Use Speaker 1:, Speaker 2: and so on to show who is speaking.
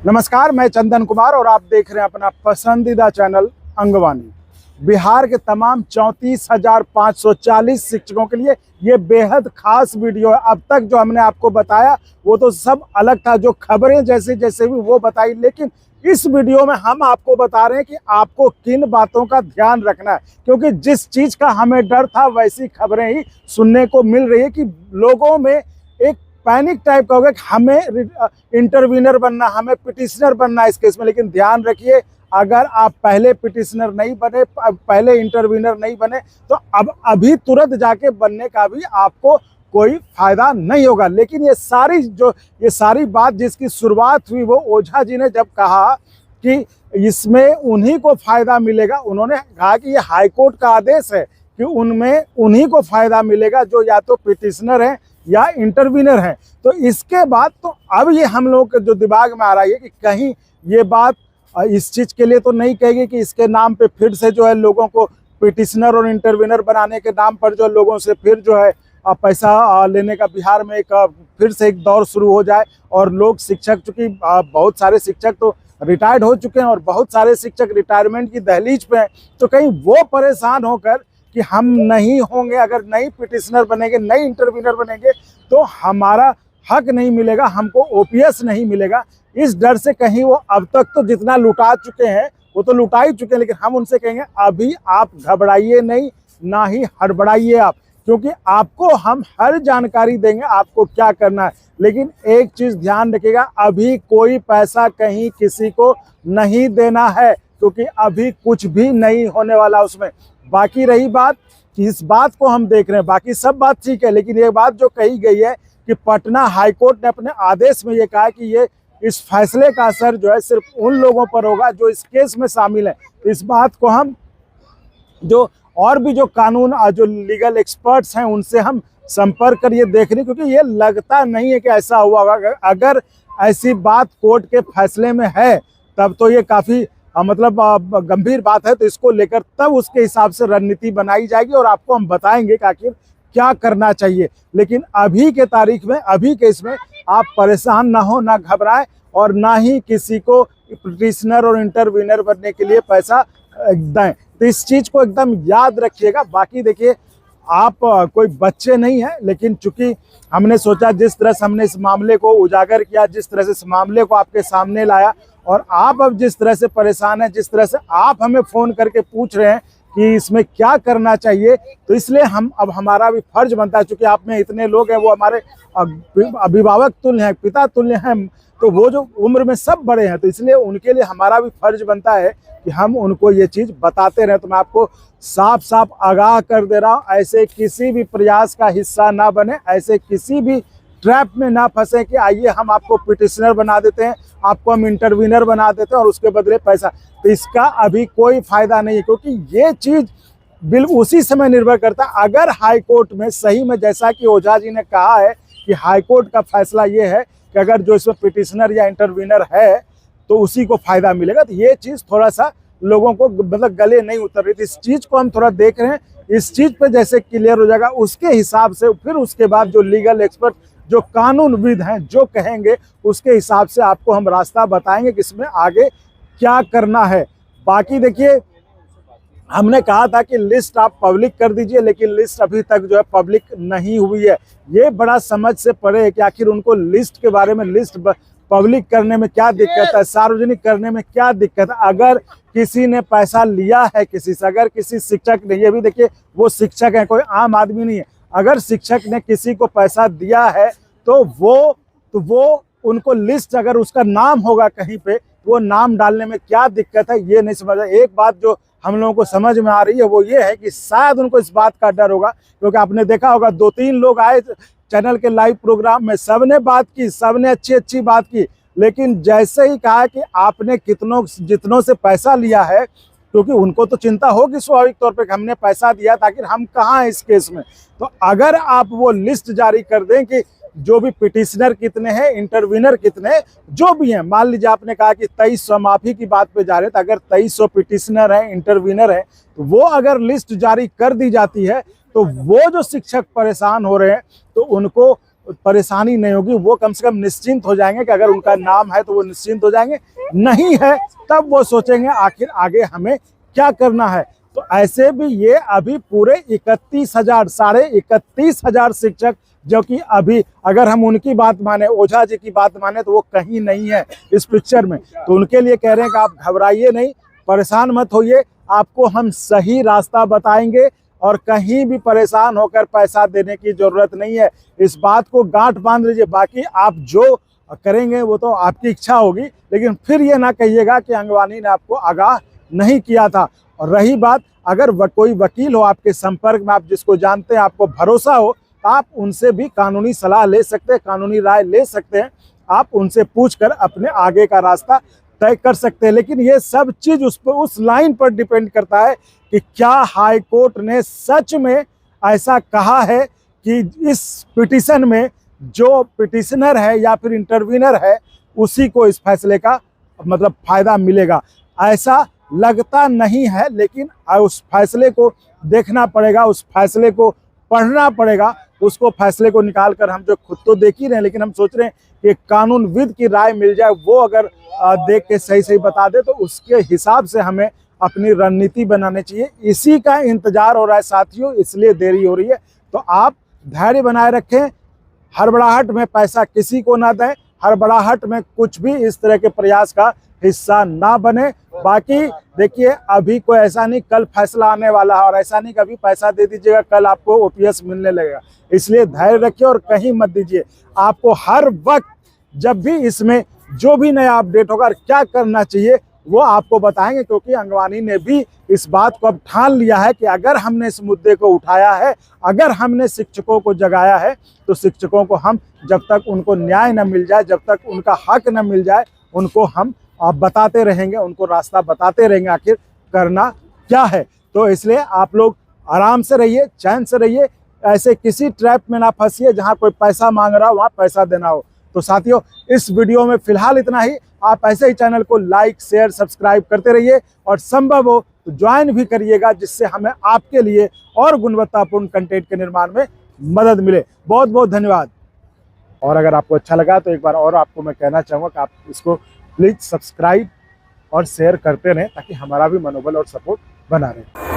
Speaker 1: नमस्कार, मैं चंदन कुमार और आप देख रहे हैं अपना पसंदीदा चैनल अंगवानी। बिहार के तमाम 34,540 शिक्षकों के लिए ये बेहद खास वीडियो है। अब तक जो हमने आपको बताया वो तो सब अलग था, जो खबरें जैसे जैसे भी वो बताई, लेकिन इस वीडियो में हम आपको बता रहे हैं कि आपको किन बातों का ध्यान रखना है, क्योंकि जिस चीज़ का हमें डर था वैसी खबरें ही सुनने को मिल रही है कि लोगों में एक पैनिक टाइप का हो गया कि हमें इंटरवीनर बनना, हमें पिटिशनर बनना है इस केस में। लेकिन ध्यान रखिए, अगर आप पहले पिटिशनर नहीं बने, पहले इंटरवीनर नहीं बने, तो अब अभी तुरंत जाके बनने का भी आपको कोई फायदा नहीं होगा। लेकिन ये सारी बात जिसकी शुरुआत हुई वो ओझा जी ने जब कहा कि इसमें उन्हीं को फायदा मिलेगा, उन्होंने कहा कि ये हाईकोर्ट का आदेश है कि उनमें उन्हीं को फायदा मिलेगा जो या तो पिटिशनर हैं या इंटरवीनर हैं। तो इसके बाद तो अब ये हम लोग के जो दिमाग में आ रहा है कि कहीं ये बात इस चीज़ के लिए तो नहीं कहेगी कि इसके नाम पे फिर से जो है लोगों को पिटिशनर और इंटरवीनर बनाने के नाम पर जो लोगों से फिर जो है पैसा लेने का बिहार में एक फिर से एक दौर शुरू हो जाए। और लोग शिक्षक, चूँकि बहुत सारे शिक्षक तो रिटायर्ड हो चुके हैं और बहुत सारे शिक्षक रिटायरमेंट की दहलीज पे हैं, तो कहीं वो परेशान होकर कि हम नहीं होंगे, अगर नई पिटिशनर बनेंगे, नई इंटरवीनर बनेंगे तो हमारा हक नहीं मिलेगा, हमको ओपीएस नहीं मिलेगा। इस डर से कहीं वो अब तक तो जितना लुटा चुके हैं वो तो लुटा ही चुके हैं, लेकिन हम उनसे कहेंगे अभी आप घबराइए नहीं, ना ही हड़बड़ाइए आप, क्योंकि आपको हम हर जानकारी देंगे आपको क्या करना है। लेकिन एक चीज़ ध्यान रखिएगा, अभी कोई पैसा कहीं किसी को नहीं देना है, क्योंकि अभी कुछ भी नहीं होने वाला उसमें। बाकी रही बात कि इस बात को हम देख रहे हैं, बाकी सब बात ठीक है, लेकिन ये बात जो कही गई है कि पटना हाईकोर्ट ने अपने आदेश में ये कहा कि ये इस फैसले का असर जो है सिर्फ उन लोगों पर होगा जो इस केस में शामिल हैं। तो इस बात को हम जो और भी जो कानून जो लीगल एक्सपर्ट्स हैं उनसे हम संपर्क करिए देख रहे, क्योंकि ये लगता नहीं है कि ऐसा हुआ होगा। अगर ऐसी बात कोर्ट के फैसले में है तब तो ये काफ़ी मतलब गंभीर बात है, तो इसको लेकर तब उसके हिसाब से रणनीति बनाई जाएगी और आपको हम बताएंगे कि आखिर क्या करना चाहिए। लेकिन अभी के तारीख में, अभी के इसमें आप परेशान ना हो, ना घबराएं और ना ही किसी को पिटिशनर और इंटरवीनर बनने के लिए पैसा दें। तो इस चीज़ को एकदम याद रखिएगा। बाकी देखिए, आप कोई बच्चे नहीं हैं, लेकिन चूंकि हमने सोचा जिस तरह से हमने इस मामले को उजागर किया, जिस तरह से इस मामले को आपके सामने लाया, और आप अब जिस तरह से परेशान हैं, जिस तरह से आप हमें फ़ोन करके पूछ रहे हैं कि इसमें क्या करना चाहिए, तो इसलिए हम अब हमारा भी फर्ज बनता है, चूँकि आप में इतने लोग हैं वो हमारे अभिभावक तुल्य हैं, पिता तुल्य हैं, तो वो जो उम्र में सब बड़े हैं, तो इसलिए उनके लिए हमारा भी फर्ज बनता है कि हम उनको ये चीज़ बताते रहें। तो मैं आपको साफ साफ आगाह कर दे रहा हूँ, ऐसे किसी भी प्रयास का हिस्सा ना बने, ऐसे किसी भी ट्रैप में ना फंसे कि आइए हम आपको पिटिशनर बना देते हैं, आपको हम इंटरवीनर बना देते हैं और उसके बदले पैसा। तो इसका अभी कोई फ़ायदा नहीं है, क्योंकि ये चीज़ बिल्कुल उसी समय निर्भर करता है। अगर हाईकोर्ट में सही में, जैसा कि ओझा जी ने कहा है कि हाईकोर्ट का फैसला ये है कि अगर जो इसमें पिटिशनर या इंटरवीनर है तो उसी को फ़ायदा मिलेगा, तो ये चीज़ थोड़ा सा लोगों को मतलब गले नहीं उतर रही थी। इस चीज़ को हम थोड़ा देख रहे हैं, इस चीज़ पे जैसे क्लियर हो जाएगा उसके हिसाब से फिर उसके बाद जो लीगल एक्सपर्ट, जो कानूनविद हैं, जो कहेंगे उसके हिसाब से आपको हम रास्ता बताएंगे कि इसमें आगे क्या करना है। बाकी देखिए, हमने कहा था कि लिस्ट आप पब्लिक कर दीजिए, लेकिन लिस्ट अभी तक जो है पब्लिक नहीं हुई है। ये बड़ा समझ से परे है कि आखिर उनको लिस्ट के बारे में, लिस्ट पब्लिक करने में क्या दिक्कत है, सार्वजनिक करने में क्या दिक्कत है। अगर किसी ने पैसा लिया है किसी से, अगर किसी शिक्षक ने, ये भी देखिए वो शिक्षक है, कोई आम आदमी नहीं है, अगर शिक्षक ने किसी को पैसा दिया है तो वो उनको लिस्ट, अगर उसका नाम होगा कहीं पे, वो नाम डालने में क्या दिक्कत है, ये नहीं समझ। एक बात जो हम लोगों को समझ में आ रही है वो ये है कि शायद उनको इस बात का डर होगा, क्योंकि आपने देखा होगा 2-3 लोग आए चैनल के लाइव प्रोग्राम में, सबने बात की, सबने अच्छी बात की, लेकिन जैसे ही कहा कि आपने जितनों से पैसा लिया है, क्योंकि उनको तो चिंता होगी स्वाभाविक तौर पे कि हमने पैसा दिया ताकि हम कहाँ हैं इस केस में। तो अगर आप वो लिस्ट जारी कर दें कि जो भी पिटिशनर कितने हैं, इंटरवीनर कितने, जो भी हैं, मान लीजिए आपने कहा कि 2300, माफ़ी की बात पे जा रहे हैं, तो अगर 2300 पिटिशनर हैं, इंटरवीनर हैं, तो वो अगर लिस्ट जारी कर दी जाती है तो वो जो शिक्षक परेशान हो रहे हैं तो उनको परेशानी नहीं होगी, वो कम से कम निश्चिंत हो जाएंगे कि अगर उनका नाम है तो वो निश्चिंत हो जाएंगे, नहीं है तब वो सोचेंगे आखिर आगे हमें क्या करना है। तो ऐसे भी ये अभी पूरे 31,000 31,500 शिक्षक, जो कि अभी अगर हम उनकी बात माने, ओझा जी की बात माने, तो वो कहीं नहीं है इस पिक्चर में। तो उनके लिए कह रहे हैं कि आप घबराइए नहीं, परेशान मत होइए, आपको हम सही रास्ता बताएंगे और कहीं भी परेशान होकर पैसा देने की जरूरत नहीं है। इस बात को गांठ बांध लीजिए। बाकी आप जो करेंगे वो तो आपकी इच्छा होगी, लेकिन फिर ये ना कहिएगा कि अंगवानी ने आपको आगाह नहीं किया था। और रही बात, अगर कोई वकील हो आपके संपर्क में, आप जिसको जानते हैं, आपको भरोसा हो, तो आप उनसे भी कानूनी सलाह ले सकते हैं, कानूनी राय ले सकते हैं। आप उनसे पूछकर अपने आगे का रास्ता तय कर सकते हैं। लेकिन ये सब चीज उस लाइन पर डिपेंड करता है कि क्या हाई कोर्ट ने सच में ऐसा कहा है कि इस पिटीशन में जो पिटिशनर है या फिर इंटरवीनर है उसी को इस फैसले का मतलब फायदा मिलेगा। ऐसा लगता नहीं है, लेकिन उस फैसले को देखना पड़ेगा, उस फैसले को पढ़ना पड़ेगा, उसको फैसले को निकाल कर हम जो खुद तो देख ही रहे हैं, लेकिन हम सोच रहे हैं कि कानूनविद की राय मिल जाए, वो अगर देख के सही सही बता दे तो उसके हिसाब से हमें अपनी रणनीति बनानी चाहिए। इसी का इंतजार हो रहा है साथियों, इसलिए देरी हो रही है। तो आप धैर्य बनाए रखें, हड़बड़ाहट में पैसा किसी को ना दें, हड़बड़ाहट में कुछ भी इस तरह के प्रयास का हिस्सा ना बने। बाकी देखिए, अभी कोई ऐसा नहीं कल फैसला आने वाला है, और ऐसा नहीं कभी पैसा दे दीजिएगा कल आपको ओपीएस मिलने लगेगा। इसलिए धैर्य रखिए और कहीं मत दीजिए। आपको हर वक्त जब भी इसमें जो भी नया अपडेट होगा, क्या करना चाहिए वो आपको बताएंगे, क्योंकि अंगवानी ने भी इस बात को अब ठान लिया है कि अगर हमने इस मुद्दे को उठाया है, अगर हमने शिक्षकों को जगाया है, तो शिक्षकों को हम जब तक उनको न्याय न मिल जाए, जब तक उनका हक न मिल जाए, उनको हम बताते रहेंगे, उनको रास्ता बताते रहेंगे आखिर करना क्या है। तो इसलिए आप लोग आराम से रहिए, चैन से रहिए, ऐसे किसी ट्रैप में ना फंसिए जहां कोई पैसा मांग रहा हो वहां पैसा देना हो। तो साथियों, इस वीडियो में फिलहाल इतना ही। आप ऐसे ही चैनल को लाइक, शेयर, सब्सक्राइब करते रहिए और संभव हो तो ज्वाइन भी करिएगा, जिससे हमें आपके लिए और गुणवत्तापूर्ण कंटेंट के निर्माण में मदद मिले। बहुत बहुत धन्यवाद। और अगर आपको अच्छा लगा तो एक बार और आपको मैं कहना चाहूँगा कि आप इसको प्लीज़ सब्सक्राइब और शेयर करते रहें, ताकि हमारा भी मनोबल और सपोर्ट बना रहे।